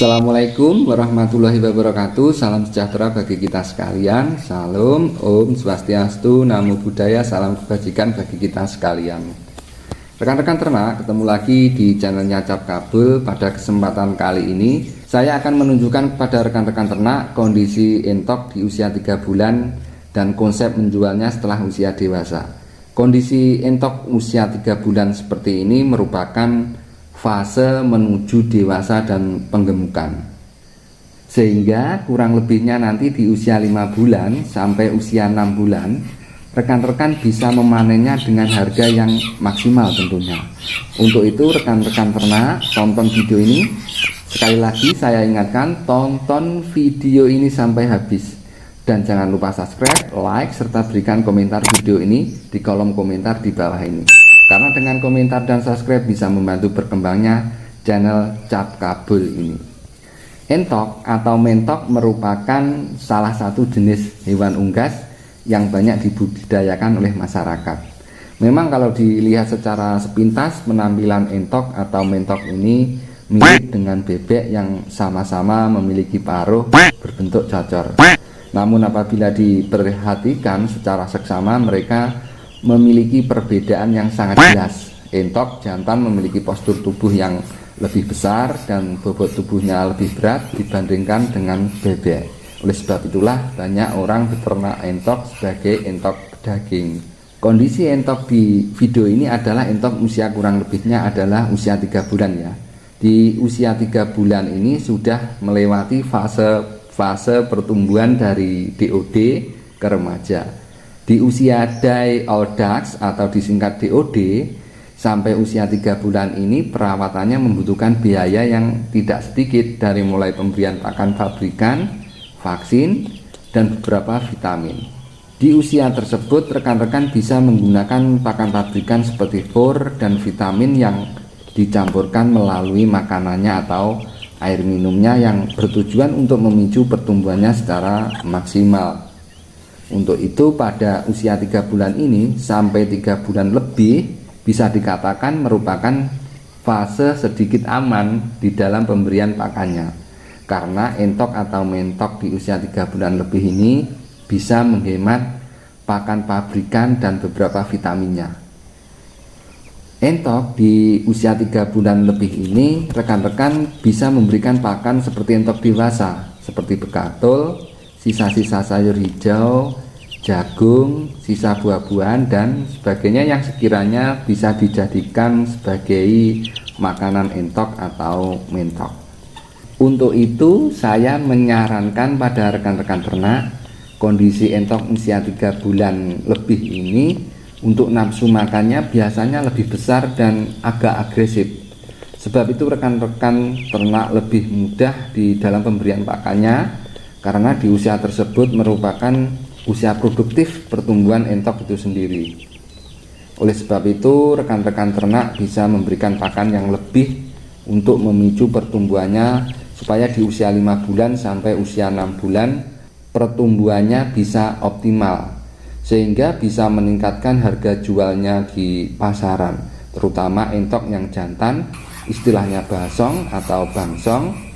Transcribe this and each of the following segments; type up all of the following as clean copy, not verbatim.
Assalamualaikum warahmatullahi wabarakatuh. Salam sejahtera bagi kita sekalian. Salam, Om Swastiastu, Namo Buddhaya, salam kebajikan bagi kita sekalian. Rekan-rekan ternak, ketemu lagi di channelnya Cap Kabel. Pada kesempatan kali ini saya akan menunjukkan kepada rekan-rekan ternak kondisi entok di usia 3 bulan dan konsep menjualnya setelah usia dewasa. Kondisi entok usia 3 bulan seperti ini merupakan fase menuju dewasa dan penggemukan, sehingga kurang lebihnya nanti di usia 5 bulan sampai usia 6 bulan rekan-rekan bisa memanennya dengan harga yang maksimal tentunya. Untuk itu rekan-rekan ternak, tonton video ini. Sekali lagi saya ingatkan, tonton video ini sampai habis dan jangan lupa subscribe, like, serta berikan komentar video ini di kolom komentar di bawah ini. Karena dengan komentar dan subscribe bisa membantu berkembangnya channel Cap Kabel ini. Entok atau mentok merupakan salah satu jenis hewan unggas yang banyak dibudidayakan oleh masyarakat. Memang kalau dilihat secara sepintas, penampilan entok atau mentok ini mirip dengan bebek yang sama-sama memiliki paruh berbentuk cocor. Namun apabila diperhatikan secara seksama, mereka memiliki perbedaan yang sangat jelas. Entok jantan memiliki postur tubuh yang lebih besar dan bobot tubuhnya lebih berat dibandingkan dengan bebek. Oleh sebab itulah banyak orang beternak entok sebagai entok daging. Kondisi entok di video ini adalah entok usia kurang lebihnya adalah usia 3 bulan ya. Di usia 3 bulan ini sudah melewati fase pertumbuhan dari DOD ke remaja. Di usia die old ducks atau disingkat DOD sampai usia 3 bulan ini perawatannya membutuhkan biaya yang tidak sedikit, dari mulai pemberian pakan pabrikan, vaksin, dan beberapa vitamin. Di usia tersebut rekan-rekan bisa menggunakan pakan pabrikan seperti fur dan vitamin yang dicampurkan melalui makanannya atau air minumnya yang bertujuan untuk memicu pertumbuhannya secara maksimal. Untuk itu pada usia 3 bulan ini sampai 3 bulan lebih bisa dikatakan merupakan fase sedikit aman di dalam pemberian pakannya, karena entok atau mentok di usia 3 bulan lebih ini bisa menghemat pakan pabrikan dan beberapa vitaminnya. Entok di usia 3 bulan lebih ini rekan-rekan bisa memberikan pakan seperti entok dewasa, seperti bekatul, sisa-sisa sayur hijau, jagung, sisa buah-buahan dan sebagainya yang sekiranya bisa dijadikan sebagai makanan entok atau mentok. Untuk itu saya menyarankan pada rekan-rekan ternak kondisi entok usia 3 bulan lebih ini untuk nafsu makannya biasanya lebih besar dan agak agresif. Sebab itu rekan-rekan ternak lebih mudah di dalam pemberian pakannya, karena di usia tersebut merupakan usia produktif pertumbuhan entok itu sendiri. Oleh sebab itu rekan-rekan ternak bisa memberikan pakan yang lebih untuk memicu pertumbuhannya, supaya di usia 5 bulan sampai usia 6 bulan pertumbuhannya bisa optimal, sehingga bisa meningkatkan harga jualnya di pasaran, terutama entok yang jantan, istilahnya basong atau bangsong.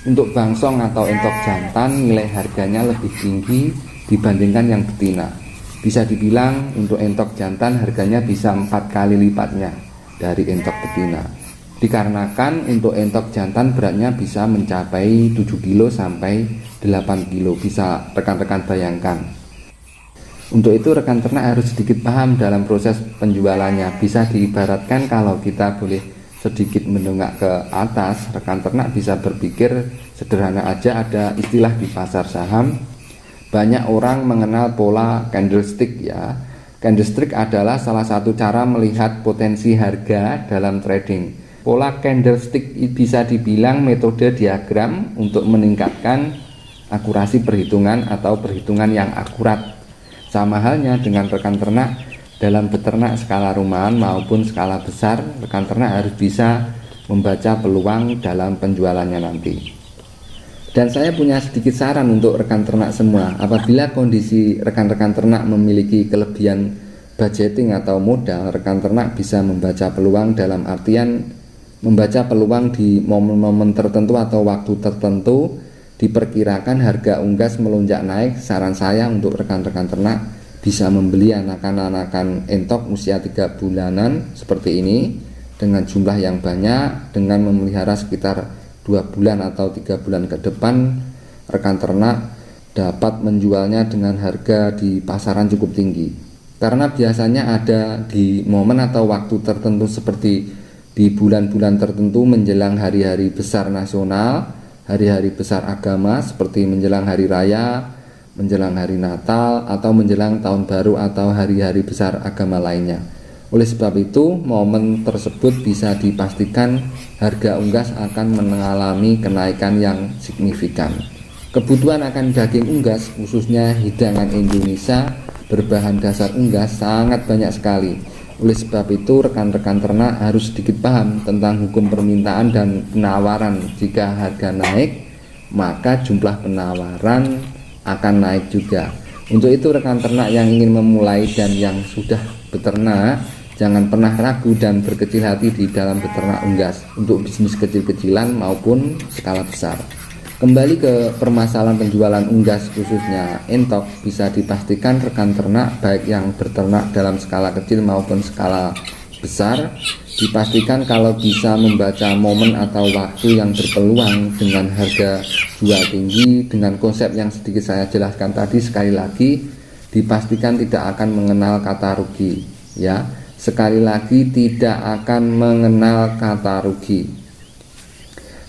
Untuk bangsong atau entok jantan nilai harganya lebih tinggi dibandingkan yang betina. Bisa dibilang untuk entok jantan harganya bisa 4 kali lipatnya dari entok betina, dikarenakan untuk entok jantan beratnya bisa mencapai 7 kilo sampai 8 kilo, bisa rekan-rekan bayangkan. Untuk itu rekan ternak harus sedikit paham dalam proses penjualannya. Bisa diibaratkan kalau kita boleh sedikit mendongak ke atas, rekan ternak bisa berpikir sederhana aja. Ada istilah di pasar saham, banyak orang mengenal pola candlestick ya. Candlestick adalah salah satu cara melihat potensi harga dalam trading. Pola candlestick bisa dibilang metode diagram untuk meningkatkan akurasi perhitungan atau perhitungan yang akurat. Sama halnya dengan rekan ternak dalam beternak skala rumahan maupun skala besar, rekan ternak harus bisa membaca peluang dalam penjualannya nanti. Dan saya punya sedikit saran untuk rekan ternak semua. Apabila kondisi rekan-rekan ternak memiliki kelebihan budgeting atau modal, rekan ternak bisa membaca peluang dalam artian membaca peluang di momen-momen tertentu atau waktu tertentu. Diperkirakan harga unggas melonjak naik. Saran saya untuk rekan-rekan ternak bisa membeli anakan-anakan entok usia 3 bulanan seperti ini dengan jumlah yang banyak. Dengan memelihara sekitar 2 bulan atau 3 bulan ke depan, rekan ternak dapat menjualnya dengan harga di pasaran cukup tinggi. Karena biasanya ada di momen atau waktu tertentu seperti di bulan-bulan tertentu menjelang hari-hari besar nasional, hari-hari besar agama seperti menjelang hari raya, menjelang hari Natal, atau menjelang tahun baru atau hari-hari besar agama lainnya. Oleh sebab itu, momen tersebut bisa dipastikan harga unggas akan mengalami kenaikan yang signifikan. Kebutuhan akan daging unggas, khususnya hidangan Indonesia berbahan dasar unggas, sangat banyak sekali. Oleh sebab itu, rekan-rekan ternak harus sedikit paham tentang hukum permintaan dan penawaran. Jika harga naik, maka jumlah penawaran akan naik juga. Untuk itu, rekan ternak yang ingin memulai dan yang sudah beternak, jangan pernah ragu dan berkecil hati di dalam beternak unggas untuk bisnis kecil-kecilan maupun skala besar. Kembali ke permasalahan penjualan unggas khususnya entok, bisa dipastikan rekan ternak baik yang berternak dalam skala kecil maupun skala besar, dipastikan kalau bisa membaca momen atau waktu yang berpeluang dengan harga jual tinggi dengan konsep yang sedikit saya jelaskan tadi. Sekali lagi, dipastikan tidak akan mengenal kata rugi, ya. Sekali lagi, tidak akan mengenal kata rugi.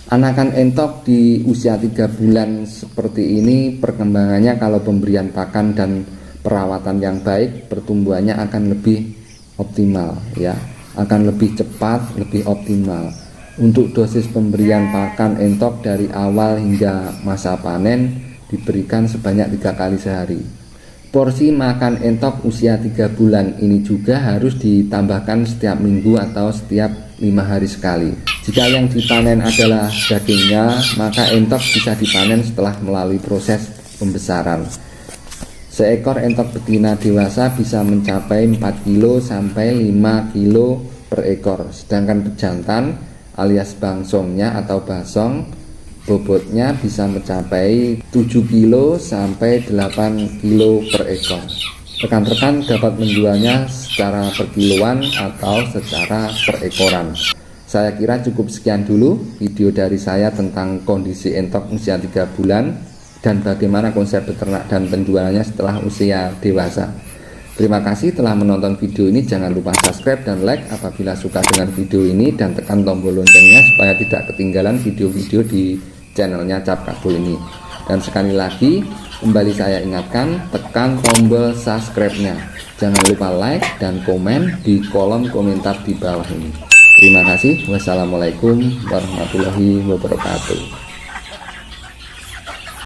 Anakan entok di usia 3 bulan seperti ini, perkembangannya kalau pemberian pakan dan perawatan yang baik, pertumbuhannya akan lebih optimal, ya, akan lebih cepat, lebih optimal. Untuk dosis pemberian pakan entok dari awal hingga masa panen diberikan sebanyak 3 kali sehari. Porsi makan entok usia 3 bulan ini juga harus ditambahkan setiap minggu atau setiap 5 hari sekali. Jika yang dipanen adalah dagingnya, maka entok bisa dipanen setelah melalui proses pembesaran. Seekor entok betina dewasa bisa mencapai 4 kilo sampai 5 kilo per ekor. Sedangkan pejantan alias bangsongnya atau basong, bobotnya bisa mencapai 7 kilo sampai 8 kilo per ekor. Rekan-rekan dapat menjualnya secara per kiloan atau secara per ekoran. Saya kira cukup sekian dulu video dari saya tentang kondisi entok usia 3 bulan dan bagaimana konsep beternak dan penjualannya setelah usia dewasa. Terima kasih telah menonton video ini. Jangan lupa subscribe dan like apabila suka dengan video ini, dan tekan tombol loncengnya supaya tidak ketinggalan video-video di channelnya Cap Kabul ini. Dan sekali lagi kembali saya ingatkan, tekan tombol subscribe-nya. Jangan lupa like dan komen di kolom komentar di bawah ini. Terima kasih. Wassalamualaikum warahmatullahi wabarakatuh.